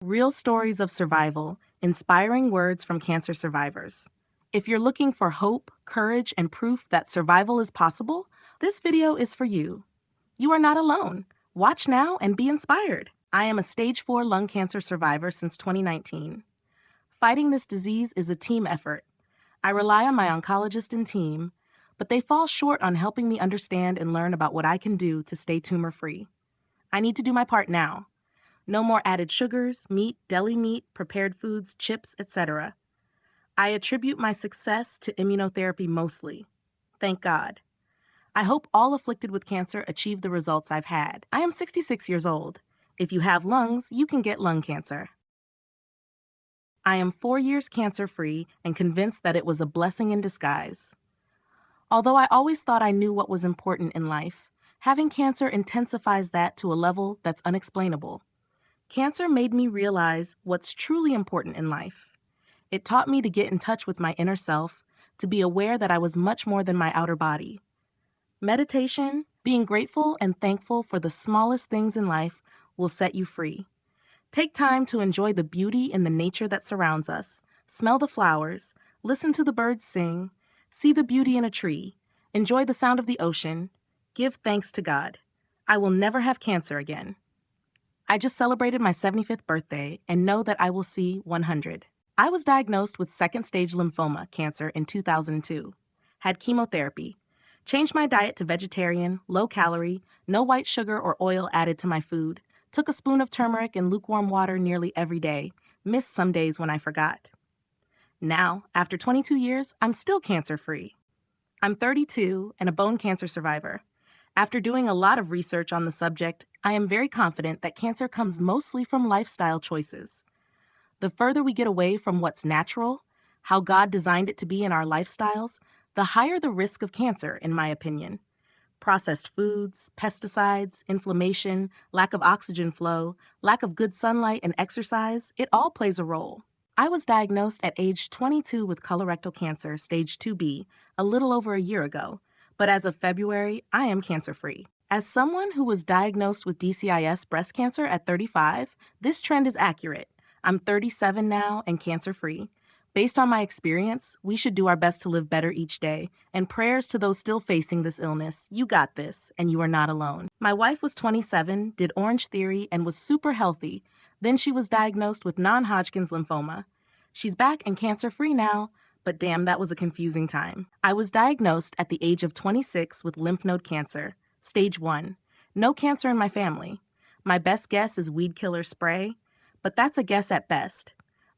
Real stories of survival, inspiring words from cancer survivors. If you're looking for hope, courage, and proof that survival is possible, this video is for you. You are not alone. Watch now and be inspired. I am a stage 4 lung cancer survivor since 2019. Fighting this disease is a team effort. I rely on my oncologist and team, but they fall short on helping me understand and learn about what I can do to stay tumor-free. I need to do my part now. No more added sugars, meat, deli meat, prepared foods, chips, etc. I attribute my success to immunotherapy mostly. Thank God. I hope all afflicted with cancer achieve the results I've had. I am 66 years old. If you have lungs, you can get lung cancer. I am 4 years cancer-free and convinced that it was a blessing in disguise. Although I always thought I knew what was important in life, having cancer intensifies that to a level that's unexplainable. Cancer made me realize what's truly important in life. It taught me to get in touch with my inner self, to be aware that I was much more than my outer body. Meditation, being grateful and thankful for the smallest things in life, will set you free. Take time to enjoy the beauty in the nature that surrounds us, smell the flowers, listen to the birds sing, see the beauty in a tree, enjoy the sound of the ocean, give thanks to God. I will never have cancer again. I just celebrated my 75th birthday and know that I will see 100. I was diagnosed with second-stage lymphoma cancer in 2002, had chemotherapy, changed my diet to vegetarian, low-calorie, no white sugar or oil added to my food, took a spoon of turmeric and lukewarm water nearly every day, missed some days when I forgot. Now, after 22 years, I'm still cancer-free. I'm 32 and a bone cancer survivor. After doing a lot of research on the subject, I am very confident that cancer comes mostly from lifestyle choices. The further we get away from what's natural, how God designed it to be in our lifestyles, the higher the risk of cancer, in my opinion. Processed foods, pesticides, inflammation, lack of oxygen flow, lack of good sunlight and exercise, it all plays a role. I was diagnosed at age 22 with colorectal cancer, stage 2B, a little over a year ago. But as of February, I am cancer-free. As someone who was diagnosed with DCIS breast cancer at 35, this trend is accurate. I'm 37 now and cancer-free. Based on my experience, we should do our best to live better each day, and prayers to those still facing this illness. You got this, and you are not alone. My wife was 27, did Orange Theory, and was super healthy. Then she was diagnosed with non-Hodgkin's lymphoma. She's back and cancer-free now, but damn, that was a confusing time. I was diagnosed at the age of 26 with lymph node cancer, stage 1. No cancer in my family. My best guess is weed killer spray, but that's a guess at best.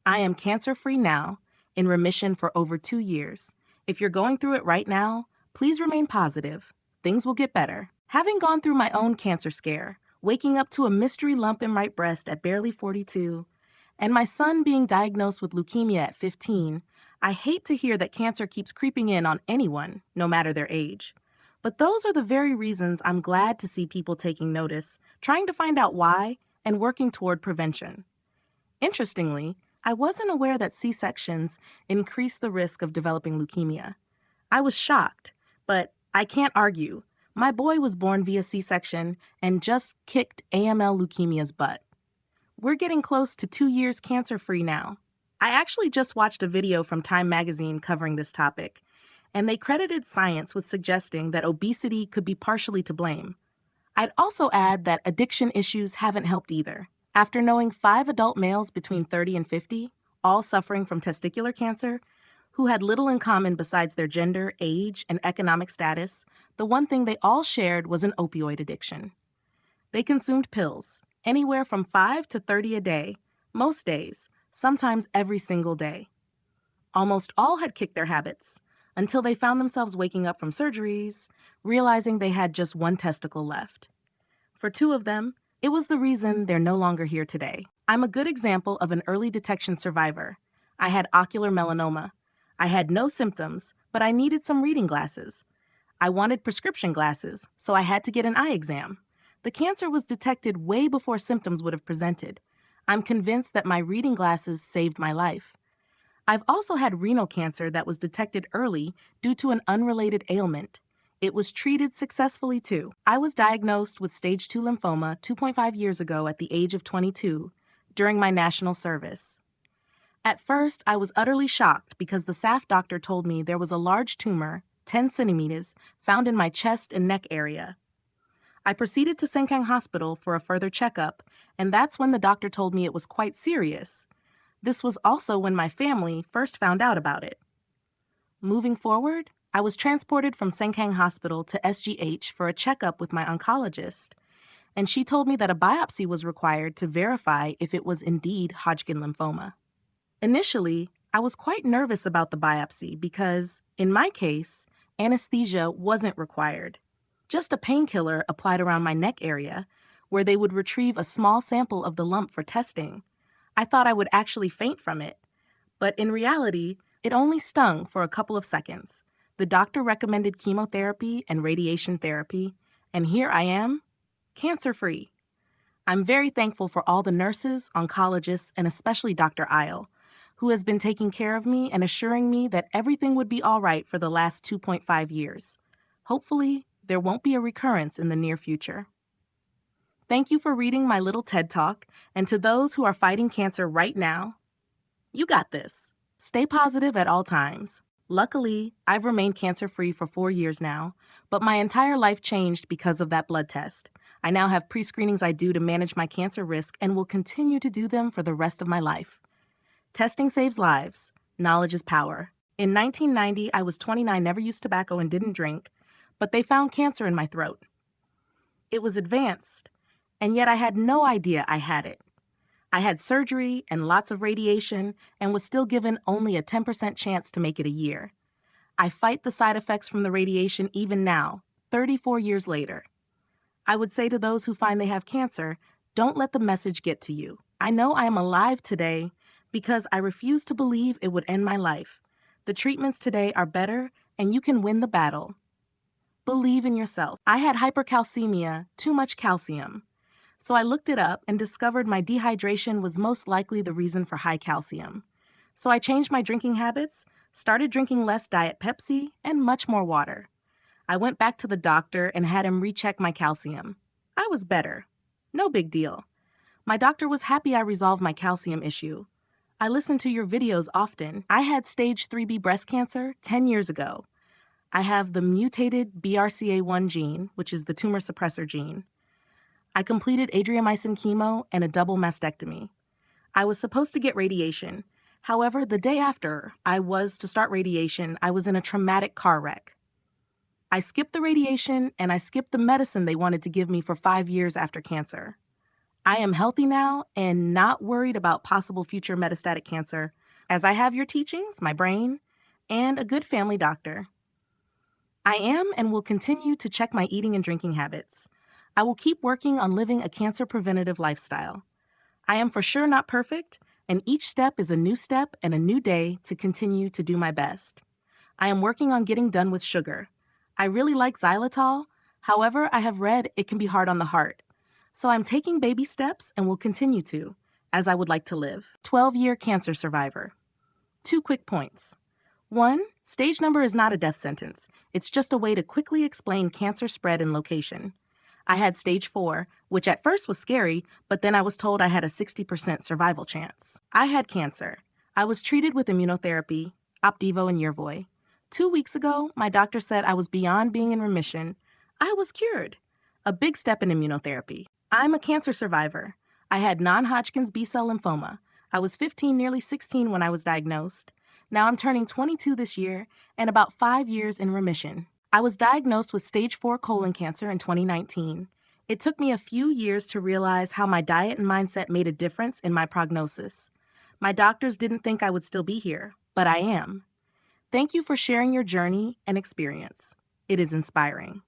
I am cancer-free now, in remission for over 2 years. If you're going through it right now, please remain positive. Things will get better. Having gone through my own cancer scare, waking up to a mystery lump in my breast at barely 42, and my son being diagnosed with leukemia at 15, I hate to hear that cancer keeps creeping in on anyone, no matter their age. But those are the very reasons I'm glad to see people taking notice, trying to find out why, and working toward prevention. Interestingly, I wasn't aware that C-sections increase the risk of developing leukemia. I was shocked, but I can't argue. My boy was born via C-section and just kicked AML leukemia's butt. We're getting close to 2 years cancer-free now. I actually just watched a video from Time magazine covering this topic, and they credited science with suggesting that obesity could be partially to blame. I'd also add that addiction issues haven't helped either. After knowing 5 adult males between 30 and 50, all suffering from testicular cancer, who had little in common besides their gender, age, and economic status, the one thing they all shared was an opioid addiction. They consumed pills, anywhere from 5 to 30 a day, most days, sometimes every single day. Almost all had kicked their habits, until they found themselves waking up from surgeries, realizing they had just one testicle left. For 2 of them, it was the reason they're no longer here today. I'm a good example of an early detection survivor. I had ocular melanoma. I had no symptoms, but I needed some reading glasses. I wanted prescription glasses, so I had to get an eye exam. The cancer was detected way before symptoms would have presented. I'm convinced that my reading glasses saved my life. I've also had renal cancer that was detected early due to an unrelated ailment. It was treated successfully too. I was diagnosed with stage 2 lymphoma 2.5 years ago at the age of 22, during my national service. At first, I was utterly shocked because the SAF doctor told me there was a large tumor, 10 centimeters, found in my chest and neck area. I proceeded to Senkang Hospital for a further checkup, and that's when the doctor told me it was quite serious. This was also when my family first found out about it. Moving forward, I was transported from Senkang Hospital to SGH for a checkup with my oncologist, and she told me that a biopsy was required to verify if it was indeed Hodgkin lymphoma. Initially, I was quite nervous about the biopsy because, in my case, anesthesia wasn't required. Just a painkiller applied around my neck area, where they would retrieve a small sample of the lump for testing. I thought I would actually faint from it, but in reality, it only stung for a couple of seconds. The doctor recommended chemotherapy and radiation therapy, and here I am, cancer-free. I'm very thankful for all the nurses, oncologists, and especially Dr. Isle, who has been taking care of me and assuring me that everything would be all right for the last 2.5 years. Hopefully, there won't be a recurrence in the near future. Thank you for reading my little TED Talk, and to those who are fighting cancer right now, you got this. Stay positive at all times. Luckily, I've remained cancer-free for 4 years now, but my entire life changed because of that blood test. I now have pre-screenings I do to manage my cancer risk and will continue to do them for the rest of my life. Testing saves lives. Knowledge is power. In 1990, I was 29, never used tobacco, and didn't drink, but they found cancer in my throat. It was advanced, and yet I had no idea I had it. I had surgery and lots of radiation and was still given only a 10% chance to make it a year. I fight the side effects from the radiation even now, 34 years later. I would say to those who find they have cancer, don't let the message get to you. I know I am alive today because I refuse to believe it would end my life. The treatments today are better, and you can win the battle. Believe in yourself. I had hypercalcemia, too much calcium. So I looked it up and discovered my dehydration was most likely the reason for high calcium. So I changed my drinking habits, started drinking less Diet Pepsi, and much more water. I went back to the doctor and had him recheck my calcium. I was better. No big deal. My doctor was happy I resolved my calcium issue. I listen to your videos often. I had stage 3B breast cancer 10 years ago. I have the mutated BRCA1 gene, which is the tumor suppressor gene. I completed adriamycin chemo and a double mastectomy. I was supposed to get radiation. However, the day after I was to start radiation, I was in a traumatic car wreck. I skipped the radiation and I skipped the medicine they wanted to give me for 5 years after cancer. I am healthy now and not worried about possible future metastatic cancer, as I have your teachings, my brain, and a good family doctor. I am and will continue to check my eating and drinking habits. I will keep working on living a cancer-preventative lifestyle. I am for sure not perfect, and each step is a new step and a new day to continue to do my best. I am working on getting done with sugar. I really like xylitol. However, I have read it can be hard on the heart. So I'm taking baby steps and will continue to, as I would like to live. 12-year cancer survivor. 2 quick points. 1, stage number is not a death sentence. It's just a way to quickly explain cancer spread and location. I had stage 4, which at first was scary, but then I was told I had a 60% survival chance. I had cancer. I was treated with immunotherapy, Opdivo and Yervoy. 2 weeks ago, my doctor said I was beyond being in remission. I was cured. A big step in immunotherapy. I'm a cancer survivor. I had non-Hodgkin's B-cell lymphoma. I was 15, nearly 16 when I was diagnosed. Now I'm turning 22 this year and about 5 years in remission. I was diagnosed with stage 4 colon cancer in 2019. It took me a few years to realize how my diet and mindset made a difference in my prognosis. My doctors didn't think I would still be here, but I am. Thank you for sharing your journey and experience. It is inspiring.